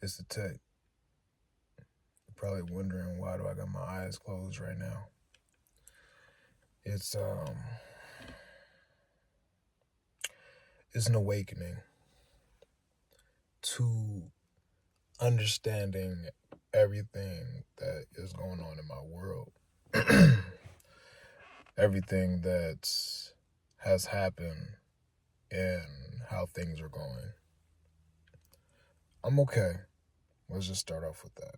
It's the tech. You're probably wondering why do I got my eyes closed right now. It's an awakening to understanding everything that is going on in my world. Everything that has happened and how things are going. I'm okay. Let's just start off with that.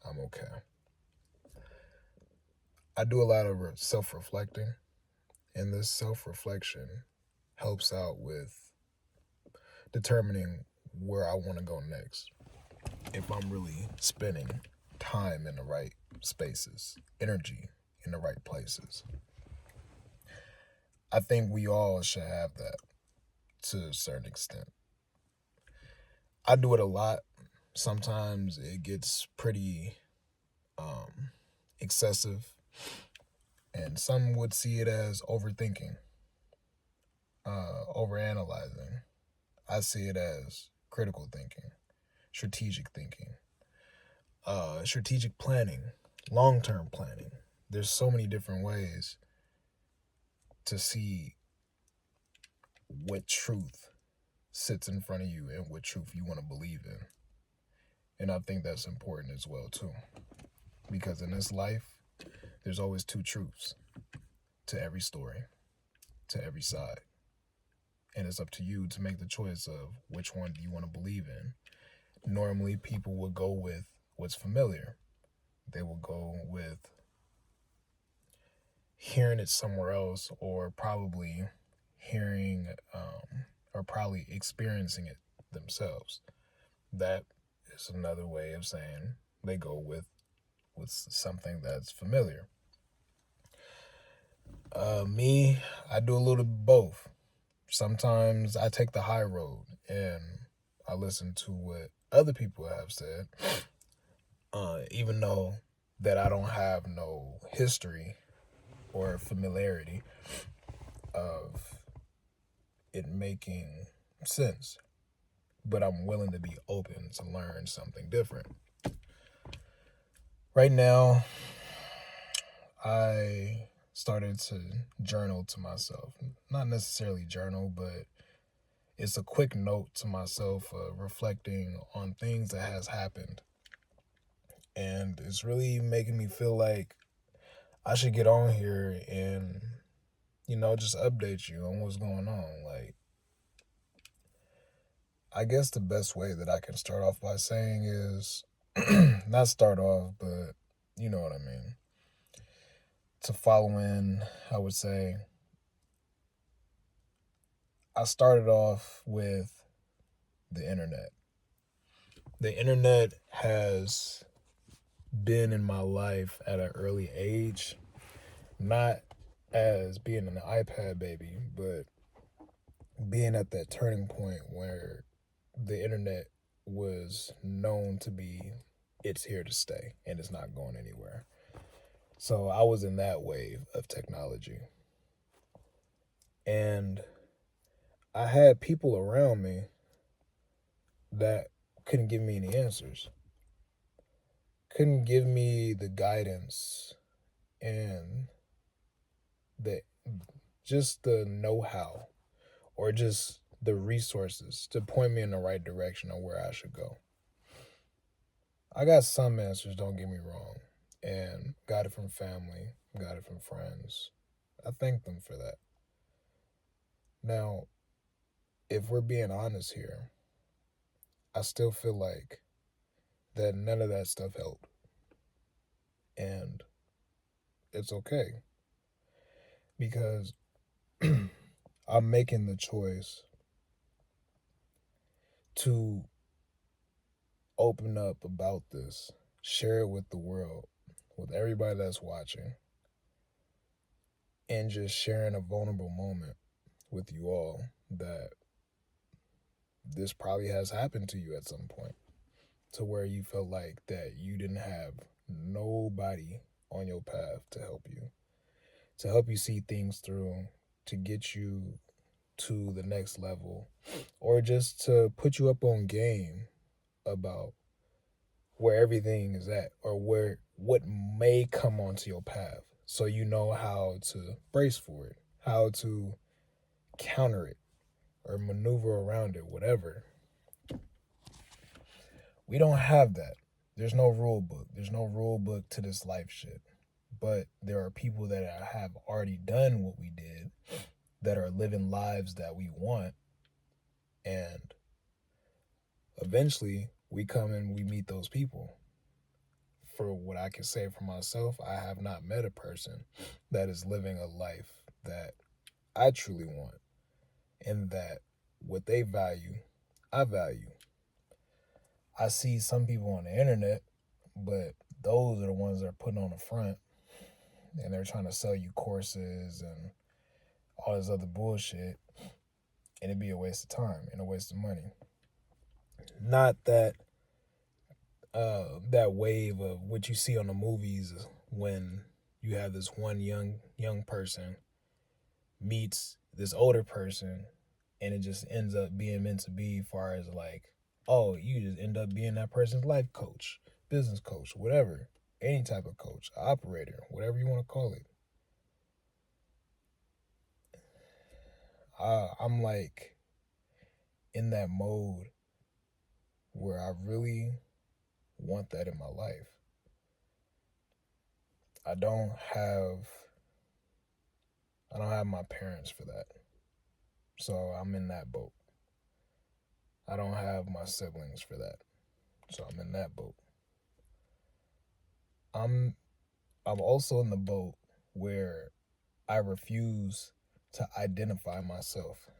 I'm okay. I do a lot of self-reflecting, and this self-reflection helps out with determining where I want to go next. If I'm really spending time in the right spaces, energy in the right places. I think we all should have that to a certain extent. I do it a lot. Sometimes it gets pretty excessive, and some would see it as overthinking, overanalyzing. I see it as critical thinking, strategic thinking, strategic planning, long-term planning. There's so many different ways to see what truth sits in front of you and what truth you want to believe in. And I think that's important as well too. Because in this life, there's always two truths to every story, to every side. And it's up to you to make the choice of which one do you want to believe in. Normally, people will go with what's familiar. They will go with hearing it somewhere else, or probably hearing or probably experiencing it themselves. That is another way of saying they go with something that's familiar. Me, I do a little bit both. Sometimes I take the high road and I listen to what other people have said, even though that I don't have no history or familiarity of it making sense. But I'm willing to be open to learn something different. Right now, I started to journal to myself. Not necessarily journal, but it's a quick note to myself, reflecting on things that has happened. And it's really making me feel like I should get on here and, just update you on what's going on. Like, I guess the best way that I can start off by saying is, not start off, but you know what I mean. To follow in, I would say, I started off with the internet. The internet has been in my life at an early age, not as being an iPad baby, but being at that turning point where the internet was known to be, it's here to stay and it's not going anywhere. So I was in that wave of technology. And I had people around me that couldn't give me any answers, couldn't give me the guidance and just the know-how or just the resources to point me in the right direction on where I should go. I got some answers, don't get me wrong, and got it from family, got it from friends. I thank them for that. Now, if we're being honest here, I still feel like that none of that stuff helped. And it's okay. Because I'm making the choice to open up about this, share it with the world, with everybody that's watching, and just sharing a vulnerable moment with you all that this probably has happened to you at some point, to where you felt like that you didn't have nobody on your path to help you see things through, to get you to the next level, or just to put you up on game about where everything is at, or where what may come onto your path, so you know how to brace for it, how to counter it, or maneuver around it, whatever. We don't have that. There's no rule book. There's no rule book to this life shit. But there are people that have already done what we did, that are living lives that we want, and eventually we come and we meet those people. For what I can say for myself, I have not met a person that is living a life that I truly want, and that what they value, I value. I see some people on the internet, but those are the ones that are putting on the front, and they're trying to sell you courses and all this other bullshit, and it'd be a waste of time and a waste of money. Not that that wave of what you see on the movies when you have this one young person meets this older person, and it just ends up being meant to be, far as like, oh, you just end up being that person's life coach, business coach, whatever, any type of coach, operator, whatever you want to call it. I'm like in that mode where I really want that in my life. I don't have my parents for that. So I'm in that boat. I don't have my siblings for that. So I'm in that boat. I'm also in the boat where I refuse to identify myself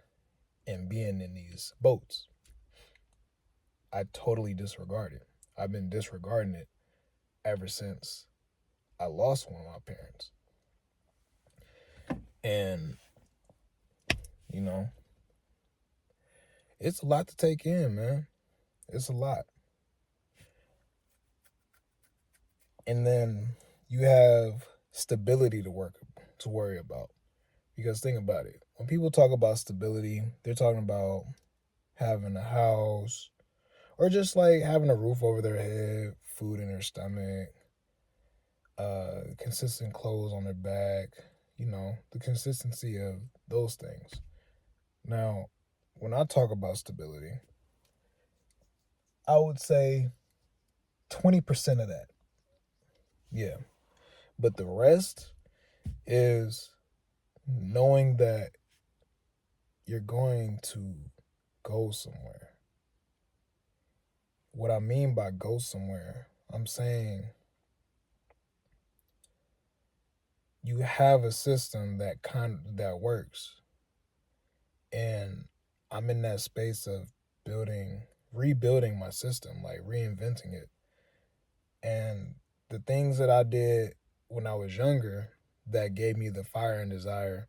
in being in these boats. I totally disregard it. I've been disregarding it ever since I lost one of my parents. And, you know, it's a lot to take in, man. It's a lot. And then you have stability to worry about. Because think about it. When people talk about stability, they're talking about having a house, or just like having a roof over their head, food in their stomach, consistent clothes on their back, the consistency of those things. Now, when I talk about stability, I would say 20% of that. Yeah. But the rest is knowing that you're going to go somewhere. What I mean by go somewhere, I'm saying you have a system that works. And I'm in that space of rebuilding my system, like reinventing it. And the things that I did when I was younger that gave me the fire and desire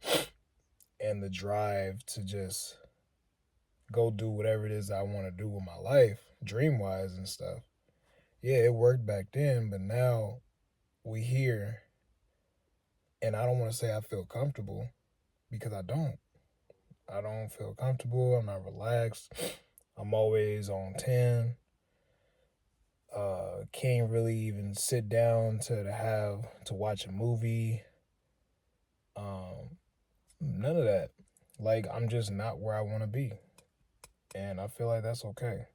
and the drive to just go do whatever it is I want to do with my life, dream-wise and stuff. Yeah, it worked back then, but now we here, and I don't want to say I feel comfortable, because I don't. I don't feel comfortable. I'm not relaxed. I'm always on 10. Can't really even sit down to watch a movie. None of that. Like, I'm just not where I want to be. And I feel like that's okay.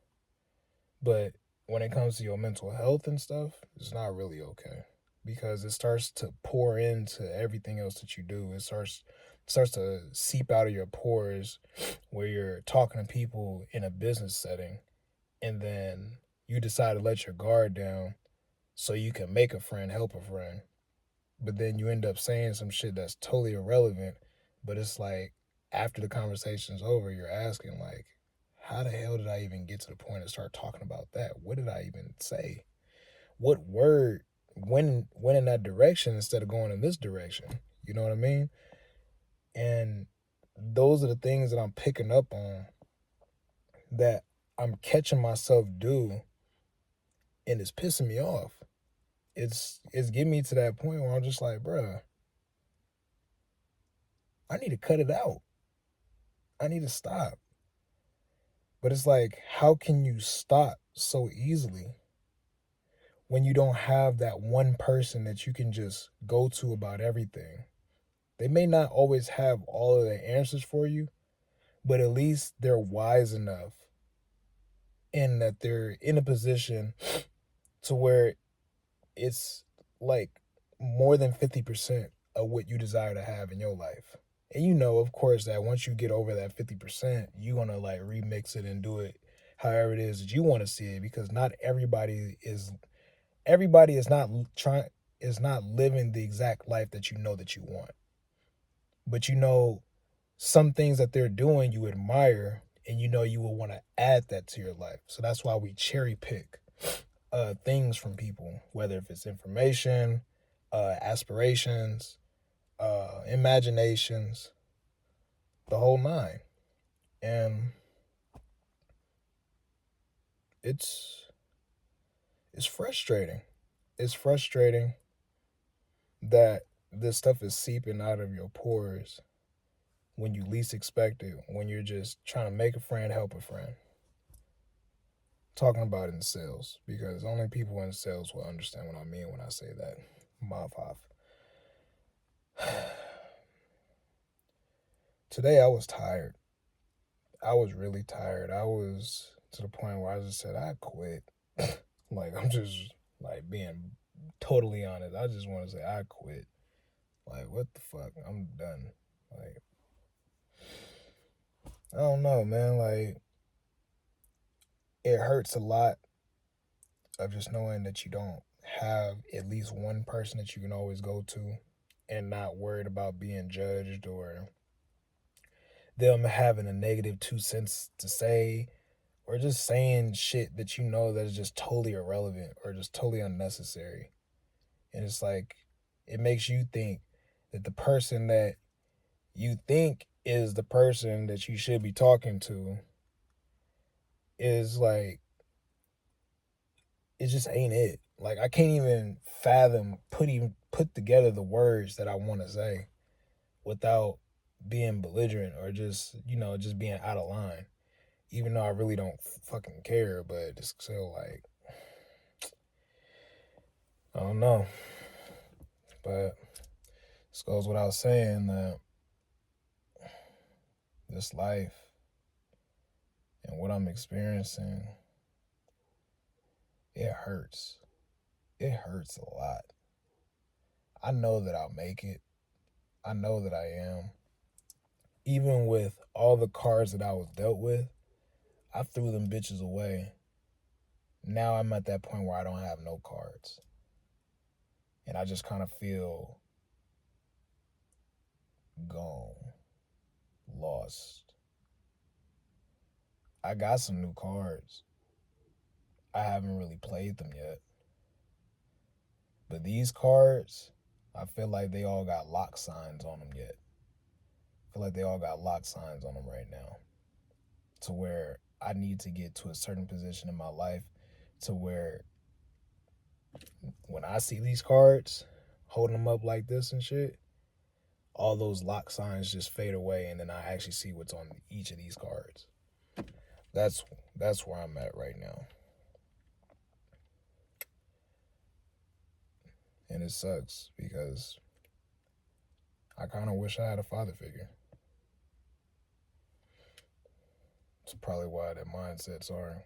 But when it comes to your mental health and stuff, it's not really okay. Because it starts to pour into everything else that you do. It starts to seep out of your pores, where you're talking to people in a business setting, and then you decide to let your guard down so you can make a friend, help a friend. But then you end up saying some shit that's totally irrelevant. But it's like, after the conversation's over, you're asking, like, how the hell did I even get to the point to start talking about that? What did I even say? What word went in that direction instead of going in this direction? You know what I mean? And those are the things that I'm picking up on, that I'm catching myself do, and it's pissing me off. It's getting me to that point where I'm just like, bruh, I need to cut it out. I need to stop. But it's like, how can you stop so easily? when you don't have that one person that you can just go to about everything. They may not always have all of the answers for you, but at least they're wise enough in that they're in a position to where it's like more than 50% of what you desire to have in your life. And you know, of course, that once you get over that 50%, you're going to like remix it and do it however it is that you want to see it, because not everybody is not living the exact life that you know that you want. But you know, some things that they're doing you admire, and you know you will want to add that to your life. So that's why we cherry pick things from people, whether if it's information, aspirations, imaginations, the whole nine. And it's it's frustrating. It's frustrating that this stuff is seeping out of your pores when you least expect it, when you're just trying to make a friend, help a friend. Talking about it in sales, because only people in sales will understand what I mean when I say that. Mouth off. Today I was tired. I was really tired. I was to the point where I just said I quit. Like, I'm just like being totally honest. I just want to say I quit. Like, what the fuck? I'm done. Like, I don't know, man. Like, it hurts a lot of just knowing that you don't have at least one person that you can always go to and not worried about being judged or them having a negative 2 cents to say, or just saying shit that you know that is just totally irrelevant or just totally unnecessary. And it's like, it makes you think that the person that you think is the person that you should be talking to is like, it just ain't it. Like, I can't even fathom put together the words that I want to say without being belligerent or just, you know, just being out of line. Even though I really don't fucking care, but it's still like, I don't know. But this goes without saying that this life and what I'm experiencing, it hurts. It hurts a lot. I know that I'll make it. I know that I am. Even with all the cards that I was dealt with, I threw them bitches away. Now I'm at that point where I don't have no cards. And I just kind of feel gone, lost. I got some new cards. I haven't really played them yet. But these cards, I feel like they all got lock signs on them yet. I feel like they all got lock signs on them right now. To where I need to get to a certain position in my life to where when I see these cards, holding them up like this and shit, all those lock signs just fade away, and then I actually see what's on each of these cards. That's where I'm at right now. And it sucks because I kind of wish I had a father figure. It's probably why that mindsets are